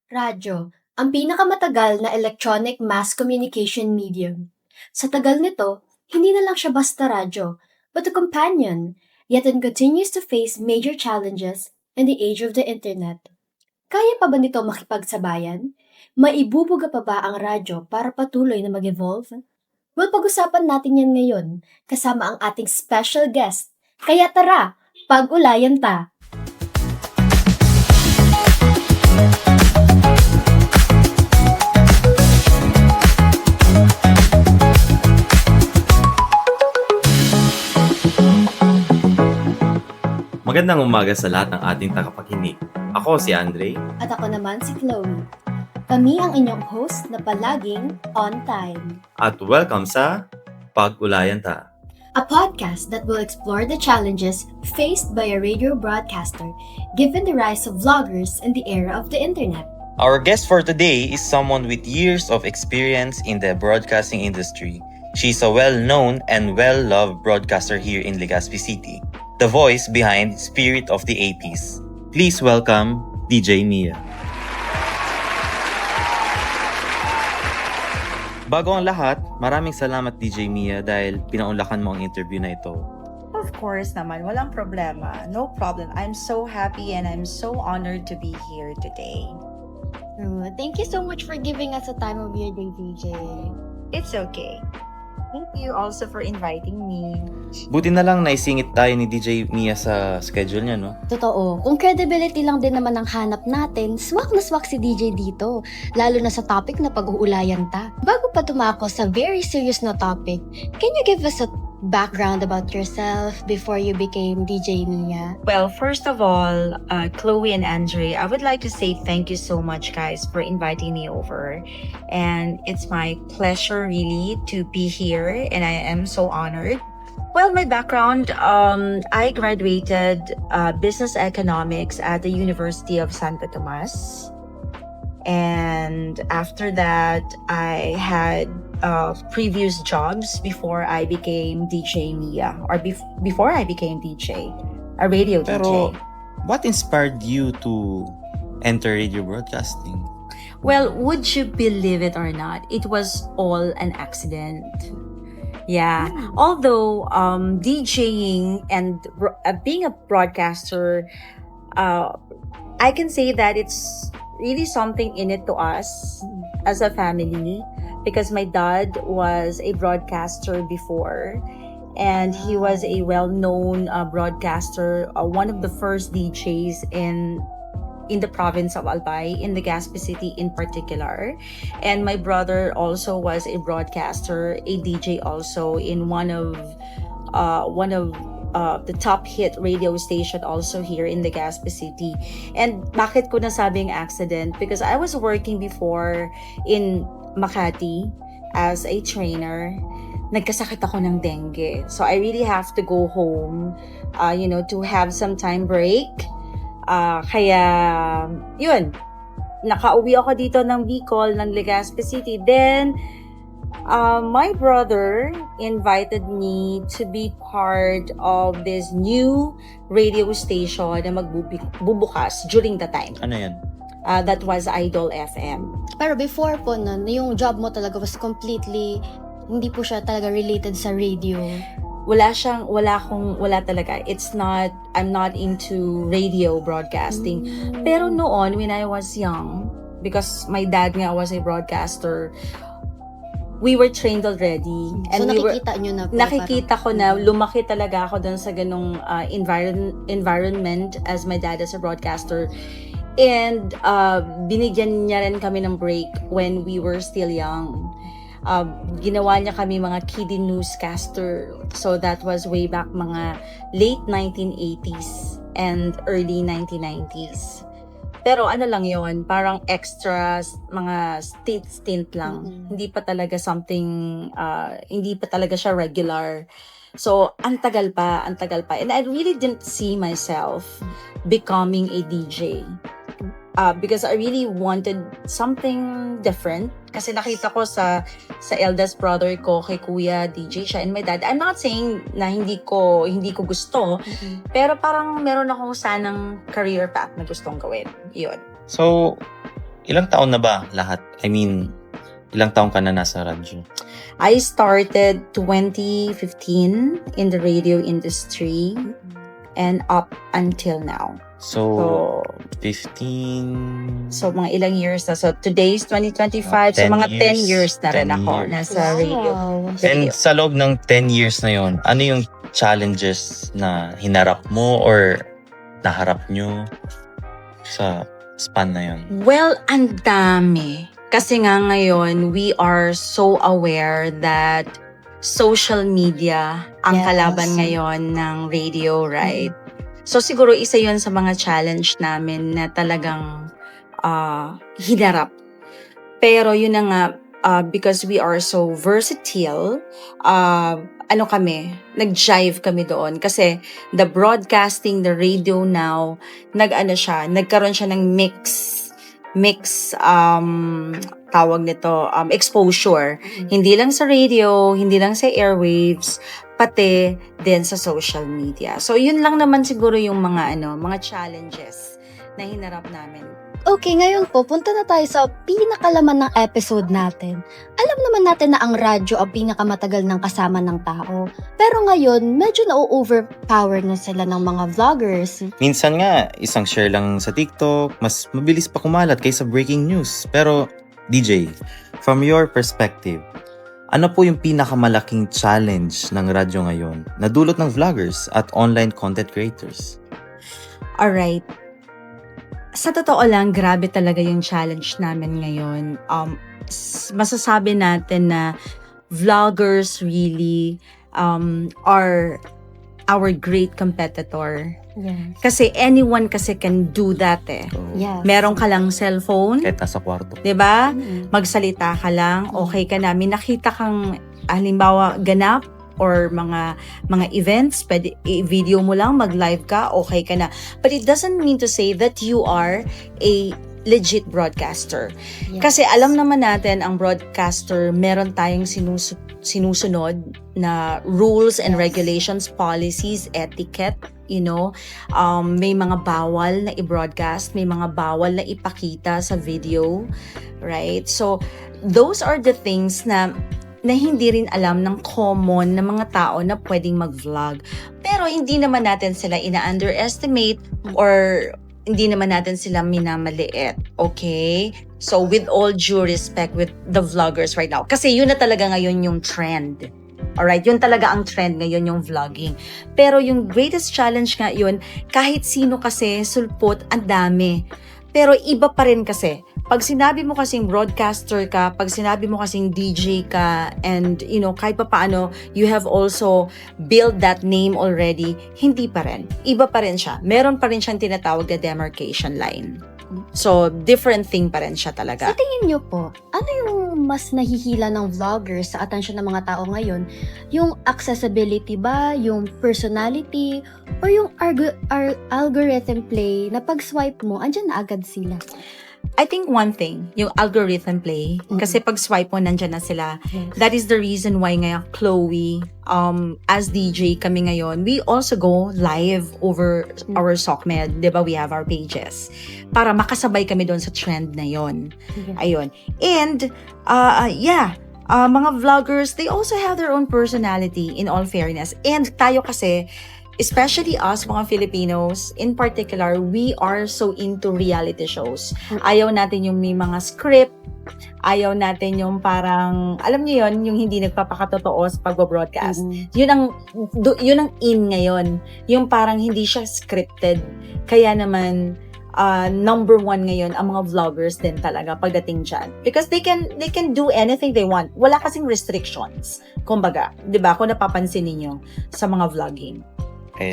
Radyo, ang pinakamatagal na electronic mass communication medium. Sa tagal nito, hindi na lang siya basta radyo, but a companion, yet it continues to face major challenges in the age of the internet. Kaya pa ba nito makipagsabayan? Maibubuga pa ba ang radyo para patuloy na mag-evolve? Well, pag-usapan natin yan ngayon, kasama ang ating special guest. Kaya tara, pag-ulayan ta! Magandang umaga sa lahat ng ating tagapakinig. Ako si Andre. At ako naman si Chloe. Kami ang inyong host na palaging on time. At welcome sa Pag-Ulayan Ta. A podcast that will explore the challenges faced by a radio broadcaster given the rise of vloggers in the era of the internet. Our guest for today is someone with years of experience in the broadcasting industry. She's a well-known and well-loved broadcaster here in Legazpi City, the voice behind Spirit of the 80s. Please welcome DJ Mia. Bago ang lahat, maraming salamat DJ Mia dahil pinaunlakan mo ang interview na ito. Of course naman, walang problema. No problem. I'm so happy and I'm so honored to be here today. Thank you so much for giving us a time of your day, DJ. It's okay. Thank you also for inviting me. Buti na lang naisingit tayo ni DJ Mia sa schedule niya, no? Totoo. Kung credibility lang din naman ang hanap natin, swak na swak si DJ dito. Lalo na sa topic na pag-uulayan ta. Bago pa tumako sa very serious na topic, can you give us a background about yourself before you became DJ Mia? Well, first of all, Chloe and Andre, I would like to say thank you so much, guys, for inviting me over. And it's my pleasure, really, to be here, and I am so honored. Well, my background, I graduated business economics at the University of Santo Tomas. And after that, I had previous jobs before I became DJ Mia, or before I became DJ, a radio Pero, DJ. what inspired you to enter radio broadcasting? Well, would you believe it or not? It was all an accident. Yeah. Although DJing and being a broadcaster, I can say that it's really something in it to us as a family, because my dad was a broadcaster before, and he was a well-known broadcaster, one of the first DJs in the province of Albay, in Legazpi City in particular. And my brother also was a broadcaster, a DJ also in one of the top hit radio station also here in Legazpi City. And bakit ko nasabing accident? Because I was working before in Makati as a trainer. Nagkasakit ako ng dengue. So I really have to go home, to have some time break. Kaya, yun, nakauwi ako dito ng Bicol, ng Legazpi City. Then, my brother invited me to be part of this new radio station na magbubukas during the time. Ano yan? That was Idol FM. Pero before po nun, yung job mo talaga was completely, hindi po siya talaga related sa radio. Wala talaga. I'm not into radio broadcasting. Pero noon, when I was young, because my dad nga was a broadcaster, we were trained already. And So nakikita nyo na po? nakikita ko na, lumaki talaga ako dun sa ganong environment as my dad as a broadcaster. And binigyan niya rin kami ng break when we were still young. Ginawa niya kami mga kiddie newscaster. So that was way back mga late 1980s and early 1990s. Pero ano lang yon, parang extra, mga stint lang. Hindi pa talaga hindi pa talaga siya regular. So, ang tagal pa. And I really didn't see myself becoming a DJ. Because I really wanted something different. Kasi nakita ko sa eldest brother ko, kay kuya, DJ siya, and my dad. I'm not saying na hindi ko gusto, pero parang meron akong sanang career path na gustong gawin. Yun. So, Ilang taon na ba lahat? I mean, ilang taon ka na nasa radyo? I started 2015 in the radio industry and up until now. So, 15... So, mga ilang years na. So, today's 2025. So, 10 mga 10 years. years na rin 10 ako years. nasa radio. And sa loob ng 10 years na yon, ano yung challenges na hinarap mo or naharap nyo sa span na yon? Well, ang dami. Kasi nga ngayon, we are so aware that social media ang Yes. kalaban ngayon ng radio, right? So siguro isa yon sa mga challenge namin na talagang hinarap. Pero yun na nga, because we are so versatile, nag-jive kami doon. Kasi the broadcasting, the radio now, nagkaroon siya ng tawag nito, exposure. Hindi lang sa radio, hindi lang sa airwaves, pati din sa social media. So, yun lang naman siguro yung mga challenges na hinarap namin. Okay, ngayon po, punta na tayo sa pinakalaman ng episode natin. Alam naman natin na ang radyo ang pinakamatagal ng kasama ng tao. Pero ngayon, medyo na-overpower na sila ng mga vloggers. Minsan nga, isang share lang sa TikTok, mas mabilis pa kumalat kaysa breaking news. Pero, DJ, from your perspective, ano po yung pinakamalaking challenge ng radyo ngayon na dulot ng vloggers at online content creators? Alright. Sa totoo lang, grabe talaga yung challenge namin ngayon. Masasabi natin na vloggers really are our great competitor. Yes. Kasi anyone kasi can do that eh. So, Yes. Meron ka lang cellphone, kahit nasa kwarto. 'di ba? Mm. Magsalita ka lang, okay ka na. May nakita kang halimbawa ganap or mga events, pwede i-video mo lang, mag-live ka, okay ka na. But it doesn't mean to say that you are a legit broadcaster. Yes. Kasi alam naman natin, ang broadcaster, meron tayong sinusunod na rules and Yes. regulations, policies, etiquette, may mga bawal na i-broadcast, may mga bawal na ipakita sa video, right? So, those are the things na hindi rin alam ng common na mga tao na pwedeng mag-vlog. Pero hindi naman natin sila ina-underestimate or hindi naman natin sila minamaliit. Okay? So, with all due respect with the vloggers right now. Kasi yun na talaga ngayon yung trend. Alright? Yun talaga ang trend ngayon, yung vlogging. Pero yung greatest challenge nga yun, kahit sino kasi sulpot, ang dami. Pero iba pa rin kasi. Pag sinabi mo kasing broadcaster ka, pag sinabi mo kasing DJ ka, and kahit pa paano, you have also built that name already, hindi pa rin. Iba pa rin siya. Meron pa rin siyang tinatawag na demarcation line. So, different thing pa rin siya talaga. Sa tingin niyo po, ano yung mas nahihila ng vloggers sa atensyon ng mga tao ngayon? Yung accessibility ba? Yung personality? Or yung algorithm play na pag-swipe mo, andyan na agad sila? I think one thing, yung algorithm play, kasi pag swipe mo, nandyan na sila. Yes. That is the reason why ngayon, Chloe, as DJ kami ngayon, we also go live over our SOCMED, di ba? We have our pages. Para makasabay kami doon sa trend na yon. Yes. Ayun. And, mga vloggers, they also have their own personality, in all fairness. And tayo kasi, especially us, mga Filipinos, in particular, we are so into reality shows. Ayaw natin yung may mga script, ayaw natin yung parang, alam niyo yon, yung hindi nagpapakatotoo sa pag-broadcast. Yun ang in ngayon. Yung parang hindi siya scripted. Kaya naman, number one ngayon ang mga vloggers din talaga pagdating dyan. Because they can do anything they want. Wala kasing restrictions. Kumbaga, 'di ba? Kung napapansin niyo sa mga vlogging.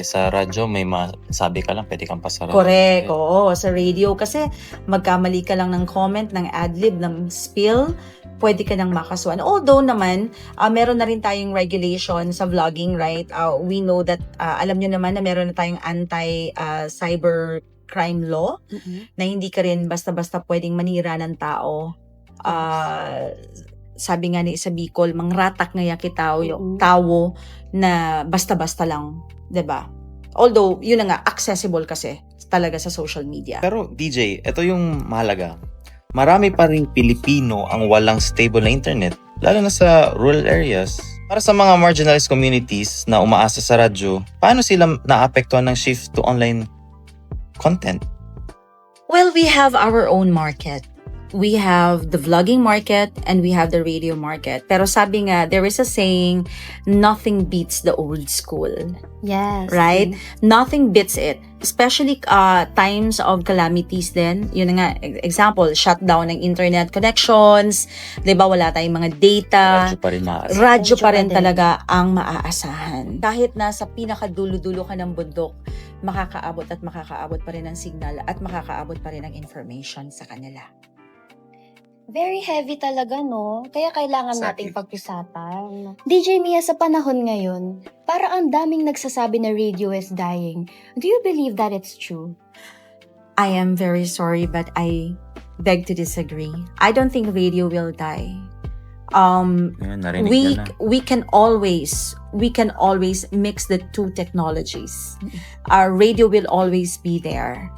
Sa radyo, may masabi ka lang, pwede kang pasara. Correct. Oo, sa radio kasi magkamali ka lang ng comment, ng adlib, ng spill, pwede ka nang makasuhan. Although naman, meron na rin tayong regulation sa vlogging, right? We know that, alam nyo naman na meron na tayong anti-cyber crime law na hindi ka rin basta-basta pwedeng manira ng tao. Sabi nga ni Isa Bicol, mangratak ngaya kitao yung tao na basta-basta lang, 'di ba? Although, yun na nga, accessible kasi talaga sa social media. Pero DJ, ito yung mahalaga. marami pa ring Pilipino ang walang stable na internet, lalo na sa rural areas. Para sa mga marginalized communities na umaasa sa radyo, paano sila naapektuhan ng shift to online content? Well, we have our own market. We have the vlogging market and we have the radio market. Pero sabi nga, there is a saying, nothing beats the old school. Yes. Right? Nothing beats it. Especially times of calamities din. Yun na nga, example, shutdown ng internet connections. Diba, wala tayong mga data. Radyo pa rin maaasa. Radyo pa rin din. talaga ang maaasahan. Kahit nasa pinakadulo-dulo ka ng bundok, makakaabot pa rin ng signal at makakaabot pa rin ng information sa kanila. Very heavy talaga, no? Kaya kailangan Exactly. nating pag-usapan. DJ Mia, sa panahon ngayon, para ang daming nagsasabi na radio is dying. Do you believe that it's true? I am very sorry, but I beg to disagree. I don't think radio will die. Ayun, narinig We ka na. we can always mix the two technologies. Our radio will always be there.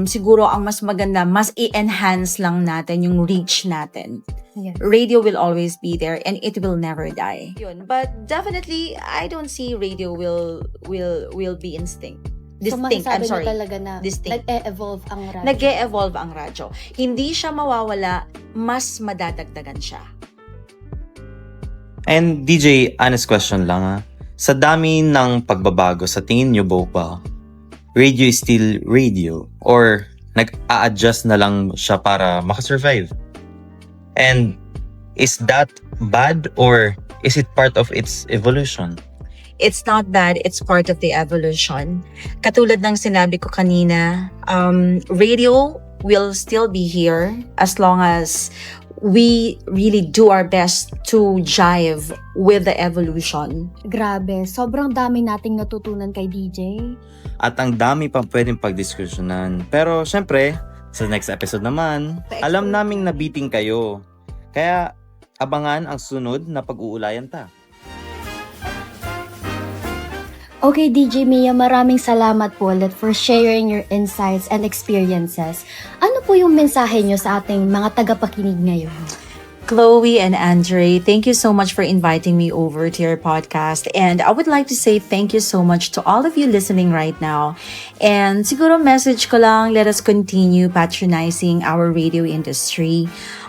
Siguro ang mas maganda, mas i-enhance lang natin yung reach natin. Yes. Radio will always be there and it will never die. Yun. But definitely, I don't see radio will be extinct. So Distinct, I'm masasabi mo sorry. talaga na Distinct. nag-e-evolve ang radyo. Nag-e-evolve ang radyo. Hindi siya mawawala, mas madadagdagan siya. And DJ, honest question lang ha. Sa dami ng pagbabago, sa tingin nyo ba, radio is still radio? Or nag-a-adjust na lang siya para makasurvive? And is that bad or is it part of its evolution? It's not bad, it's part of the evolution. Katulad ng sinabi ko kanina, radio will still be here as long as we really do our best to jive with the evolution. Grabe, sobrang dami nating natutunan kay DJ. At ang dami pang pwedeng pagdiskusyonan. Pero syempre, sa next episode naman, alam naming nabiting kayo. Kaya abangan ang sunod na pag-uulayan ta. Okay, DJ Mia, maraming salamat po ulit for sharing your insights and experiences. Ano po yung mensahe nyo sa ating mga tagapakinig ngayon? Chloe and Andre, thank you so much for inviting me over to your podcast. And I would like to say thank you so much to all of you listening right now. And siguro message ko lang, let us continue patronizing our radio industry.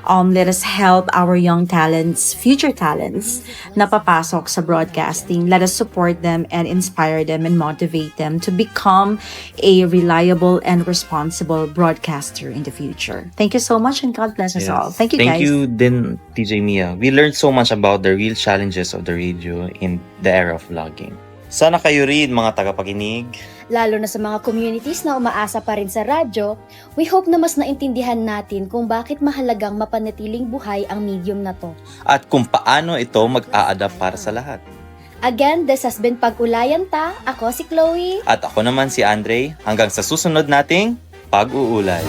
Let us help our young talents, future talents, na papasok sa broadcasting. Let us support them and inspire them and motivate them to become a reliable and responsible broadcaster in the future. Thank you so much and God bless us all. Thank you, guys. Thank you din, DJ Mia. We learned so much about the real challenges of the radio in the era of vlogging. Sana kayo rin, mga tagapakinig. Lalo na sa mga communities na umaasa pa rin sa radyo, we hope na mas naintindihan natin kung bakit mahalagang mapanatiling buhay ang medium na to. At kung paano ito mag-a-adapt para sa lahat. Again, this has been Pag-Ulayan Ta. Ako si Chloe. At ako naman si Andre. Hanggang sa susunod nating pag-uulay.